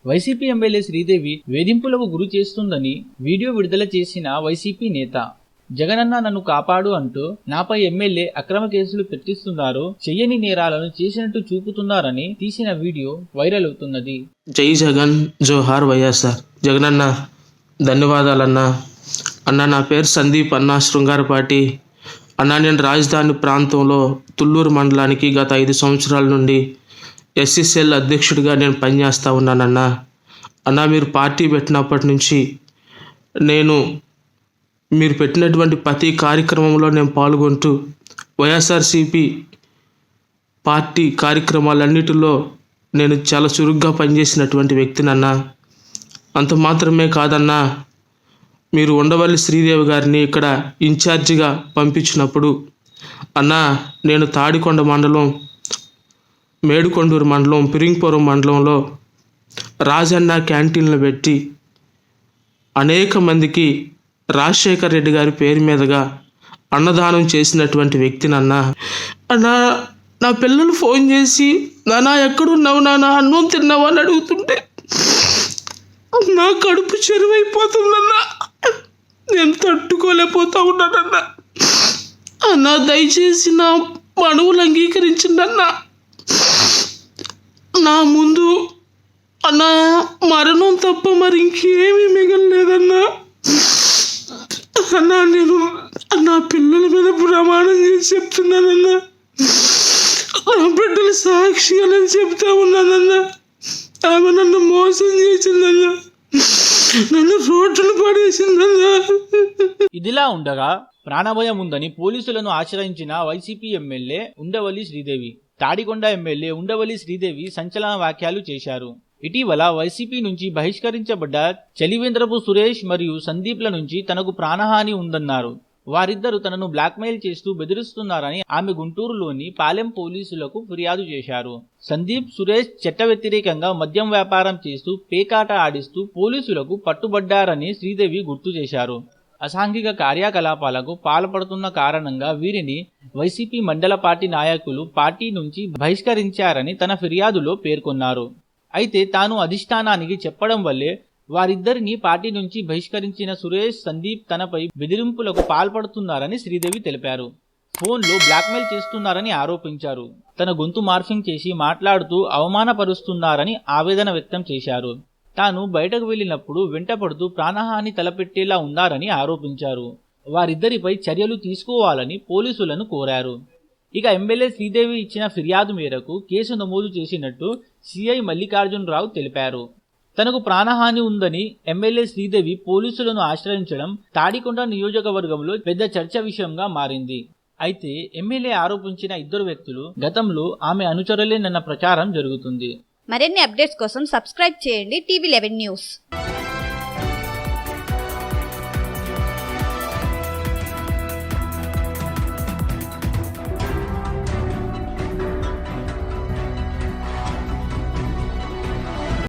YCP MLA Sridevi వేధింపులకు గురి చేస్తుందని వీడియో విడుదల చేసిన వైసీపీ నేత జగనన్న నన్ను కాపాడు అంటూ నాపై ఎమ్మెల్యే అక్రమ కేసులు పెట్టిస్తున్నారు, చెయ్యని నేరాలను చేసినట్టు చూపుతున్నారని తీసిన వీడియో వైరల్ అవుతున్నది. జై జగన్, జోహార్ వైఎస్ఆర్. జగనన్న ధన్యవాదాలన్నా. అన్న, నా పేరు సందీప్ అన్న, శృంగారపాటి అన్న. నేను రాజధాని ప్రాంతంలో తుళ్ళూరు మండలానికి గత 5 సంవత్సరాల నుండి ఎస్సీసీఎల్ అధ్యక్షుడిగా నేను పనిచేస్తూ ఉన్నానన్నా. అన్న, మీరు పార్టీ పెట్టినప్పటి నుంచి మీరు పెట్టినటువంటి ప్రతి కార్యక్రమంలో నేను పాల్గొంటూ వైఎస్ఆర్సీపీ పార్టీ కార్యక్రమాలన్నిటిలో నేను చాలా చురుగ్గా పనిచేసినటువంటి వ్యక్తినన్నా. అంత మాత్రమే కాదన్నా, మీరు ఉండవల్లి శ్రీదేవి గారిని ఇక్కడ ఇన్ఛార్జిగా పంపించినప్పుడు అన్నా, నేను తాడికొండ మండలం, మేడుకొండూరు మండలం, పిరింగ్పురం మండలంలో రాజన్న క్యాంటీన్లు పెట్టి అనేక మందికి రాజశేఖర్ రెడ్డి గారి పేరు మీదుగా అన్నదానం చేసినటువంటి వ్యక్తినన్నా. అన్నా, నా పిల్లలు ఫోన్ చేసి నానా ఎక్కడున్నావు, నానా అన్నం తిన్నావు అని అడుగుతుంటే నా కడుపు చెరువైపోతుందన్నా. నేను తట్టుకోలేకపోతా ఉన్నానన్నా. అన్నా, దయచేసి నా మనవులు అంగీకరించిందన్నా. నా ముందు అన్నా మరణం తప్ప మరి ఇంకేమీ మిగలలేదన్నా. అన్నా, నేను నా పిల్లల మీద ప్రమాణం చేసి చెప్తున్నానన్నా. నా బిడ్డలు సాక్షిగానని చెప్తా ఉన్నానన్నా. ఆమె నన్ను మోసం చేసిందన్నా, నన్ను రోడ్డును పడేసిందన్నా. ఇదిలా ఉండగా ప్రాణభయం ఉందని పోలీసులను ఆశ్రయించిన YCP MLA Undavalli Sridevi, Tadikonda MLA Undavalli Sridevi సంచలన వ్యాఖ్యలు చేశారు. ఇటీవల వైసీపీ నుంచి బహిష్కరించబడ్డ చలివేంద్రపు సురేష్ మరియు సందీప్ల నుంచి తనకు ప్రాణహాని ఉందన్నారు. వారిద్దరూ తనను బ్లాక్మెయిల్ చేస్తూ బెదిరిస్తున్నారని ఆమె గుంటూరులోని పాలెం పోలీసులకు ఫిర్యాదు చేశారు. సందీప్, సురేష్ చట్ట వ్యతిరేకంగా మద్యం వ్యాపారం చేస్తూ పేకాట ఆడిస్తూ పోలీసులకు పట్టుబడ్డారని శ్రీదేవి గుర్తు చేశారు. అసాంఘిక కార్యకలాపాలకు పాల్పడుతున్న కారణంగా వీరిని వైసీపీ మండల పార్టీ నాయకులు పార్టీ నుంచి బహిష్కరించారని తన ఫిర్యాదులో పేర్కొన్నారు. అయితే తాను అధిష్టానానికి చెప్పడం వల్లే వారిద్దరిని పార్టీ నుంచి బహిష్కరించిన సురేష్, సందీప్ తనపై బెదిరింపులకు పాల్పడుతున్నారని శ్రీదేవి తెలిపారు. ఫోన్లో బ్లాక్మెయిల్ చేస్తున్నారని ఆరోపించారు. తన గొంతు మార్ఫింగ్ చేసి మాట్లాడుతూ అవమానపరుస్తున్నారని ఆవేదన వ్యక్తం చేశారు. తాను బయటకు వెళ్లినప్పుడు వెంటపడుతూ ప్రాణహాని తలపెట్టేలా ఉన్నారని ఆరోపించారు. వారిద్దరిపై చర్యలు తీసుకోవాలని పోలీసులను కోరారు. ఇక ఎమ్మెల్యే శ్రీదేవి ఇచ్చిన ఫిర్యాదు మేరకు కేసు నమోదు చేసినట్టు సిఐ మల్లికార్జునరావు తెలిపారు. తనకు ప్రాణహాని ఉందని ఎమ్మెల్యే శ్రీదేవి పోలీసులను ఆశ్రయించడం తాడికొండ నియోజకవర్గంలో పెద్ద చర్చ విషయంగా మారింది. అయితే ఎమ్మెల్యే ఆరోపించిన 2 వ్యక్తులు గతంలో ఆమె అనుచరులేనన్న ప్రచారం జరుగుతుంది. మరిన్ని అప్డేట్స్ కోసం సబ్స్క్రైబ్ చేయండి టీవీ 11 న్యూస్.